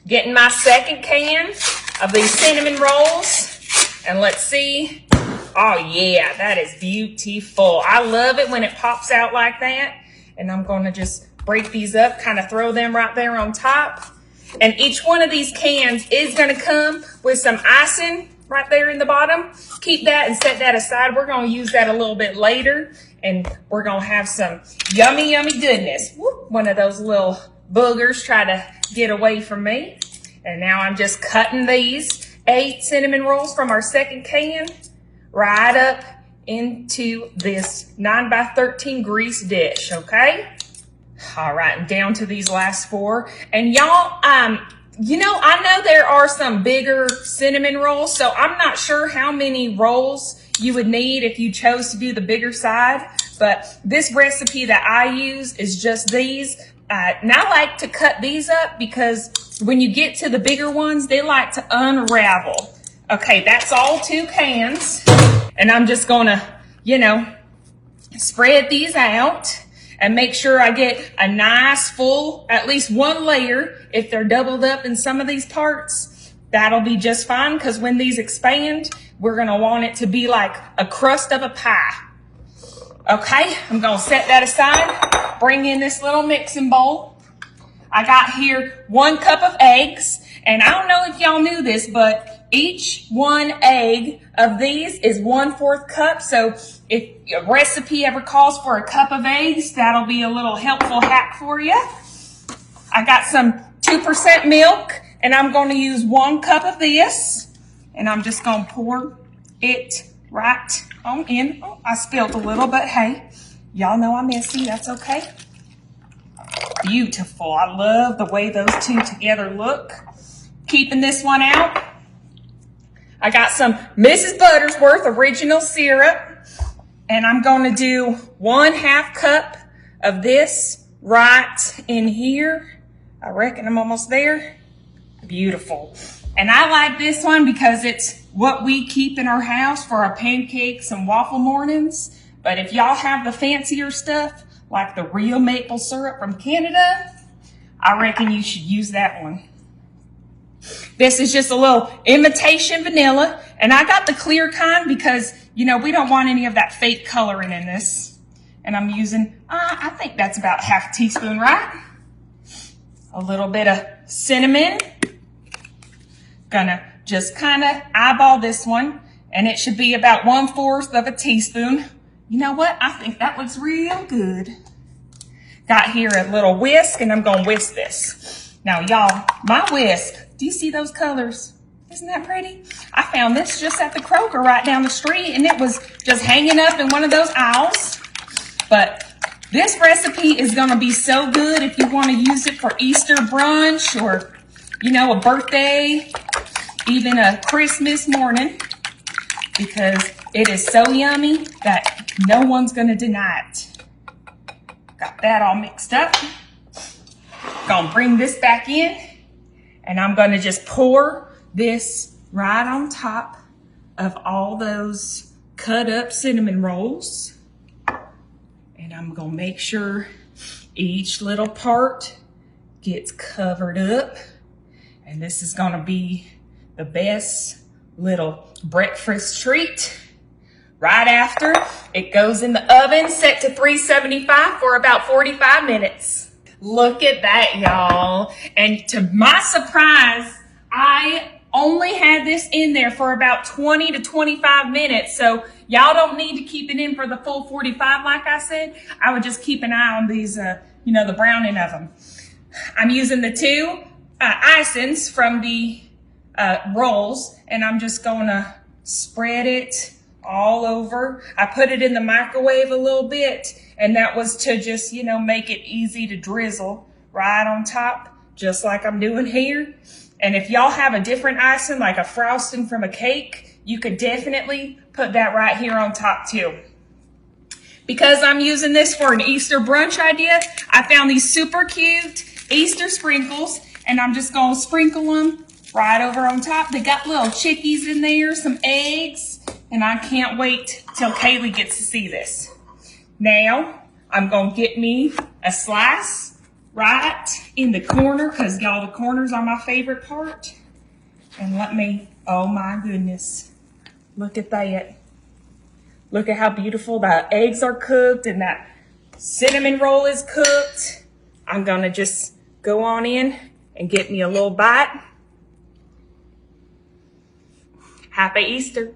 Getting my second can of these cinnamon rolls. And let's see. Oh yeah, that is beautiful. I love it when it pops out like that. And I'm gonna just break these up, kind of throw them right there on top. And each one of these cans is gonna come with some icing right there in the bottom. Keep that and set that aside. We're gonna use that a little bit later. And we're gonna have some yummy, yummy goodness. Whoop, one of those little boogers try to get away from me. And now I'm just cutting these 8 cinnamon rolls from our second can right up into this 9x13 grease dish, okay? All right, and down to these last 4. And y'all, you know, I know there are some bigger cinnamon rolls, so I'm not sure how many rolls you would need if you chose to do the bigger side. But this recipe that I use is just these. And I like to cut these up because when you get to the bigger ones, they like to unravel. Okay, that's all 2 cans. And I'm just gonna, you know, spread these out and make sure I get a nice full, at least 1 layer. If they're doubled up in some of these parts, that'll be just fine, because when these expand, we're gonna want it to be like a crust of a pie. Okay, I'm gonna set that aside, bring in this little mixing bowl. I got here 1 cup of eggs, and I don't know if y'all knew this, but each 1 egg of these is 1/4 cup. So if a recipe ever calls for a cup of eggs, that'll be a little helpful hack for you. I got some 2% milk, and I'm going to use 1 cup of this, and I'm just going to pour it right on in. Oh, I spilled a little, but hey, y'all know I'm messy. That's okay. Beautiful. I love the way those 2 together look. Keeping this one out, I got some Mrs. Buttersworth original syrup, and I'm going to do 1/2 cup of this right in here. I reckon I'm almost there. Beautiful. And I like this one because it's what we keep in our house for our pancakes and waffle mornings. But if y'all have the fancier stuff, like the real maple syrup from Canada, I reckon you should use that one. This is just a little imitation vanilla, and I got the clear kind because, you know, we don't want any of that fake coloring in this. And I'm using, I think that's about 1/2 teaspoon, right? A little bit of cinnamon. Gonna just kind of eyeball this one, and it should be about 1/4 of a teaspoon. You know what? I think that looks real good. Got here a little whisk, and I'm gonna whisk this. Now, y'all, my whisk, do you see those colors? Isn't that pretty? I found this just at the Kroger right down the street, and it was just hanging up in one of those aisles. But this recipe is gonna be so good if you wanna use it for Easter brunch or, you know, a birthday, even a Christmas morning, because it is so yummy that no one's gonna deny it. Got that all mixed up. Gonna bring this back in, and I'm gonna just pour this right on top of all those cut up cinnamon rolls. And I'm gonna make sure each little part gets covered up. And this is gonna be the best little breakfast treat. Right after, it goes in the oven, set to 375 for about 45 minutes. Look at that, y'all. And to my surprise, I only had this in there for about 20 to 25 minutes. So y'all don't need to keep it in for the full 45, like I said. I would just keep an eye on these, you know, the browning of them. I'm using the 2 icings from the rolls, and I'm just gonna spread it all over. I put it in the microwave a little bit, and that was to just, you know, make it easy to drizzle right on top, just like I'm doing here. And if y'all have a different icing, like a frosting from a cake, you could definitely put that right here on top too. Because I'm using this for an Easter brunch idea, I found these super cute Easter sprinkles, and I'm just gonna sprinkle them right over on top. They got little chickies in there, some eggs, and I can't wait till Kaylee gets to see this. Now, I'm gonna get me a slice right in the corner because y'all, the corners are my favorite part. And let me, oh my goodness, look at that. Look at how beautiful the eggs are cooked and that cinnamon roll is cooked. I'm gonna just go on in and get me a little bite. Happy Easter.